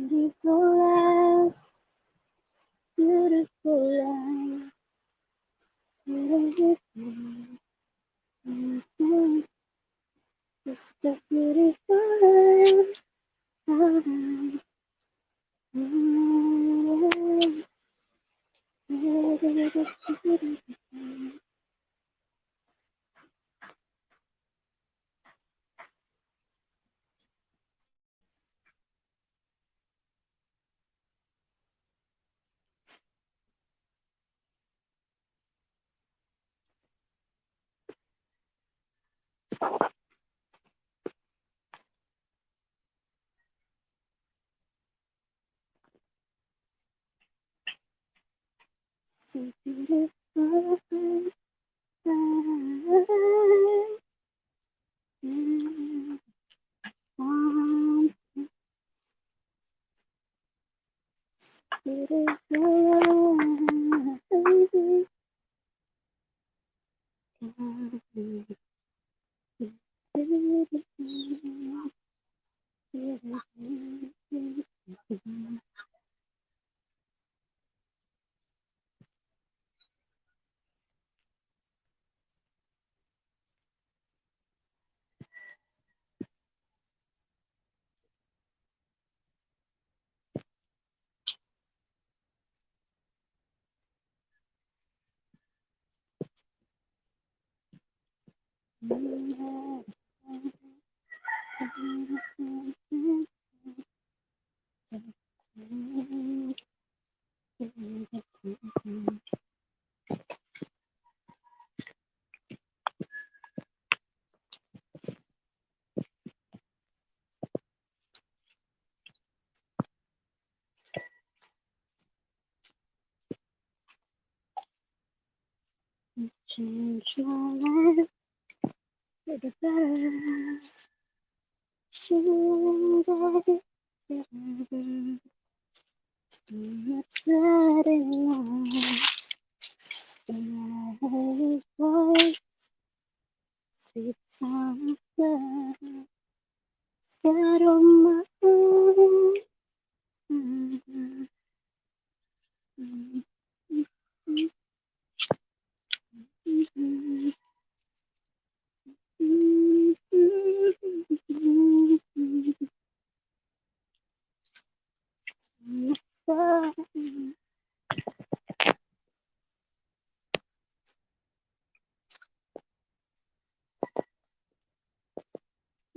Beautiful eyes, beautiful eyes, beautiful, beautiful, just a beautiful eyes. So beautiful eyes. Change my life for the better. Not sad anymore. My voice, sweet sound of love, set on my own.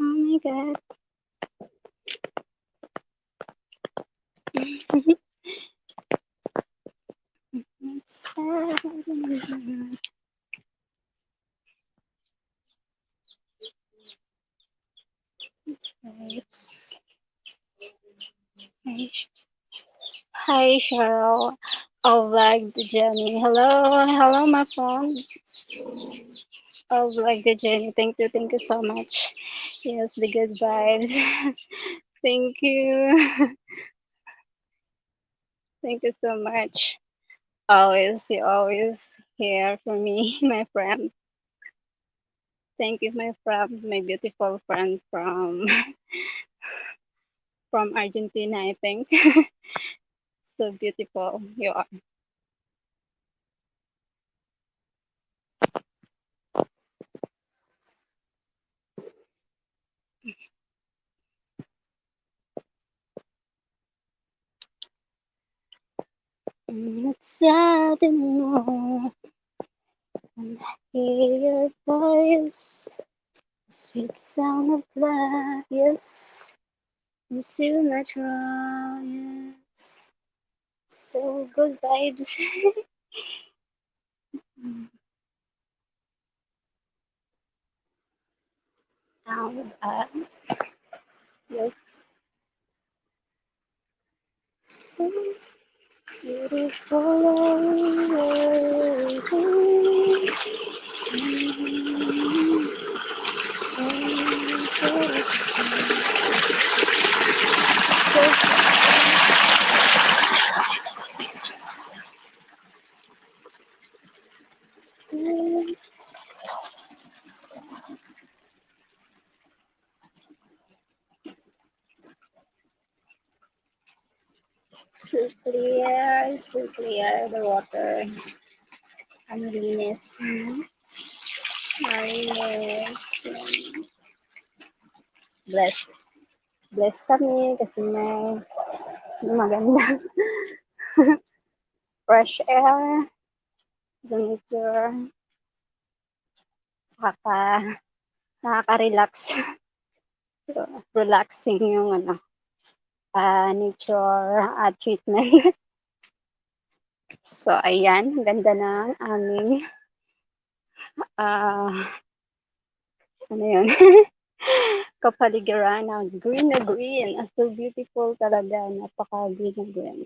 Oh my god. Hi Cheryl. I'll like the Jenny. Hello, hello my friend. I'll like the Jenny. Thank you so much. Yes, the good vibes. Thank you. Thank you so much. Always, you always here for me, my friend. Thank you, my friend, my beautiful friend from from Argentina, I think. So beautiful you are. It's sad anymore when I hear your voice, the sweet sound of love. Yes, miss you natural. Yes, so good vibes. Down, yes, so beautiful. So clear the water. Ang linis. Malinis. Bless. Bless kami kasi may magandang fresh air. The nature. Nakaka, nakaka-relax. Relaxing yung nature treatment. So, ayan. Ganda ng aming ano yun? Kapaligiran ng green na green. So beautiful talaga. Napaka-green na green.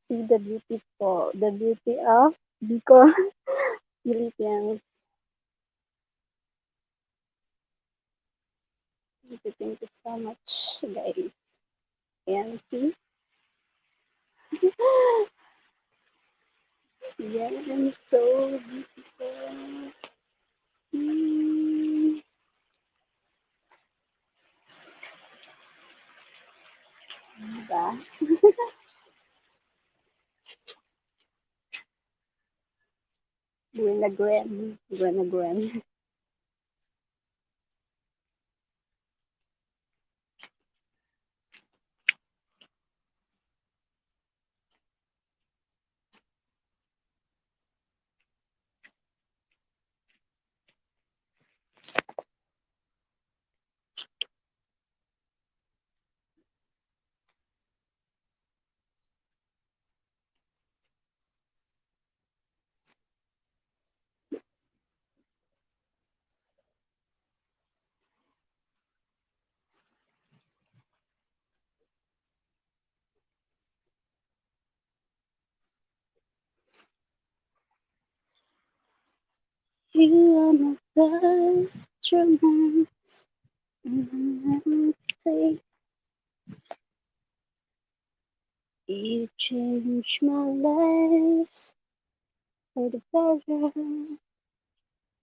See the beautiful, the beauty of Bicol, Philippines. Thank you so much, guys. Ayan, see? Yan, so beautiful. Hmm. Diba? Green na green. Green na green. You are my best romance. Take you changed my life for the better.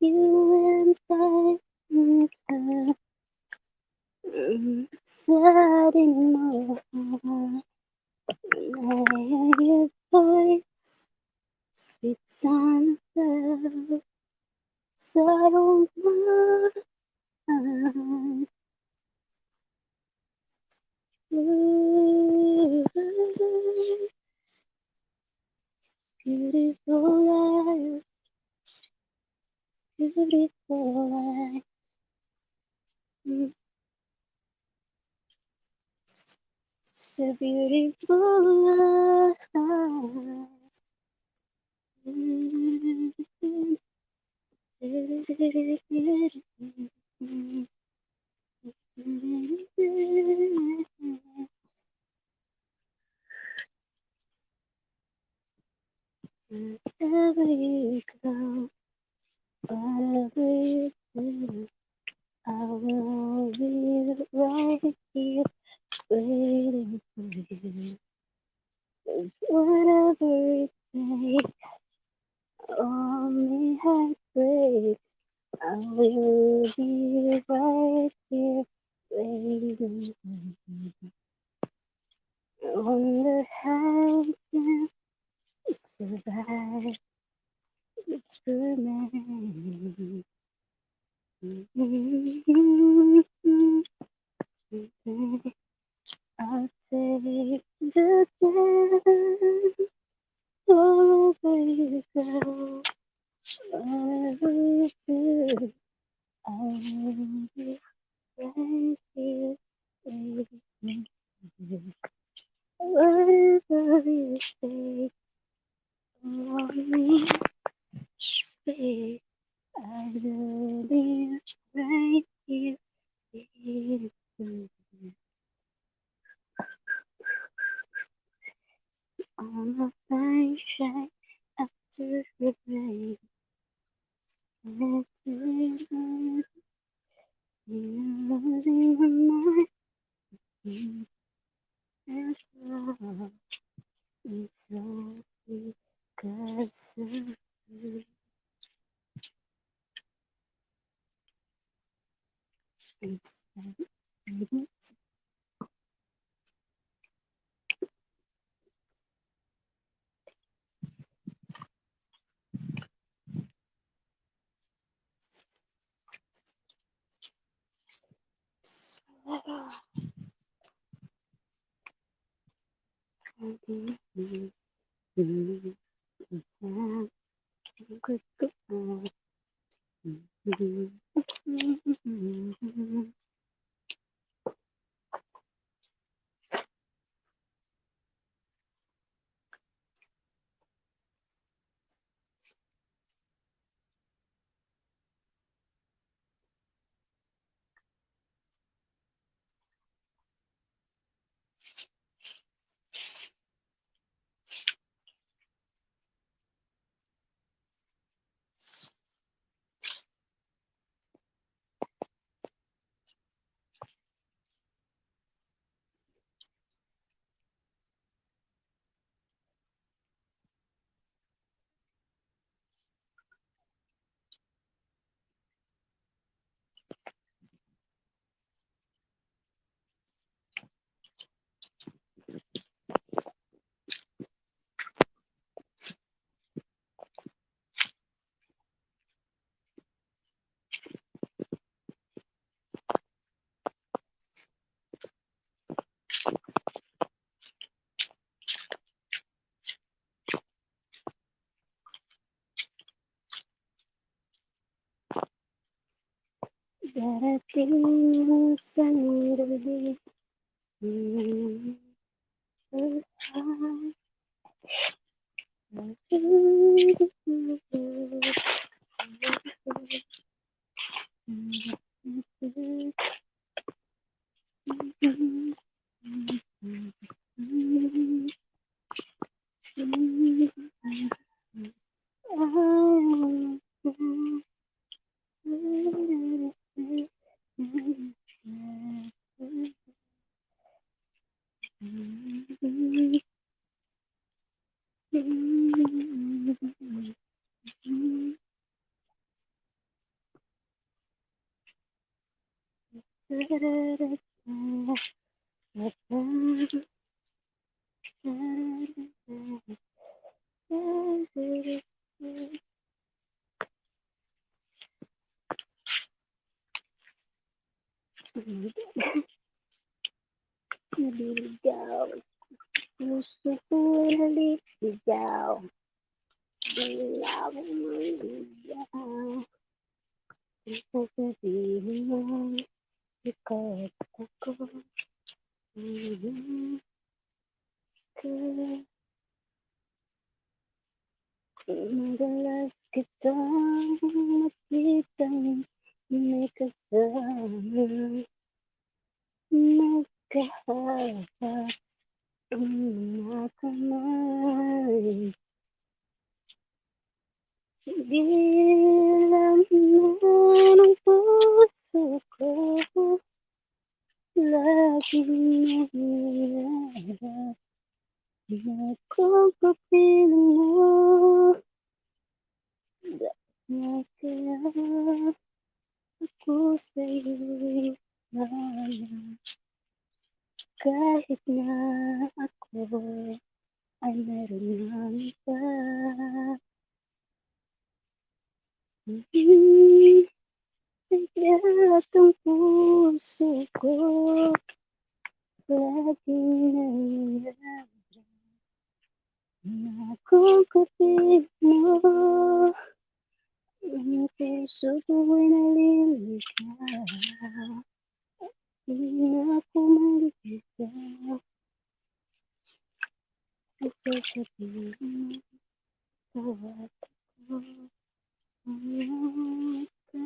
You and I sad in my heart. Your voice, sweet sound of love, settle my heart. Ooh, beautiful life, beautiful life. So beautiful life. Wherever you go, whatever you do, I will be right here waiting for you. 'Cause whatever it takes, only heartbreaks, I will be right here waiting for you. I wonder how you can survive this romance. I'll take the time wherever you go, whatever you do, I will be right here waiting for you. Whatever you say, only speak. I will be right here waiting for you. I'm a sunshine after the rain. You're losing my mind. It's love. It's all because of you. It's like it's Darating sandali, naliligaw, puso ko naliligaw, di ako maligaw, sasabihin mo, ikaw at ako, ka, madalas kitang nakitang may kasama, magkaharap ang mga kamay. Di alam ng puso ko, laging nangyayari na kung kapiling mo. Dahil kaya ako sa'yo'y wala, kahit na ako ay meron ng iba. Kaya ang puso ko laging nangyayari na kung kapiling mo. Ang puso ko'y naliligaw, di na ako maligaw. Ang sasabihin mo, tawag ako, umawag ka.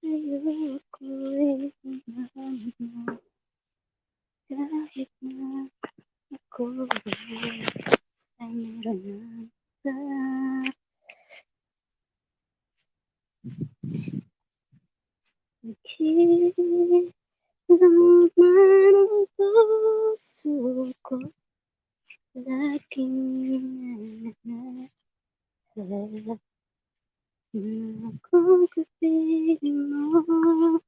Sa'yo ako'y umahamon, kahit na ako ay meron ng iba. Naman ang puso ko, laging nangyayari na kung kapiling mo.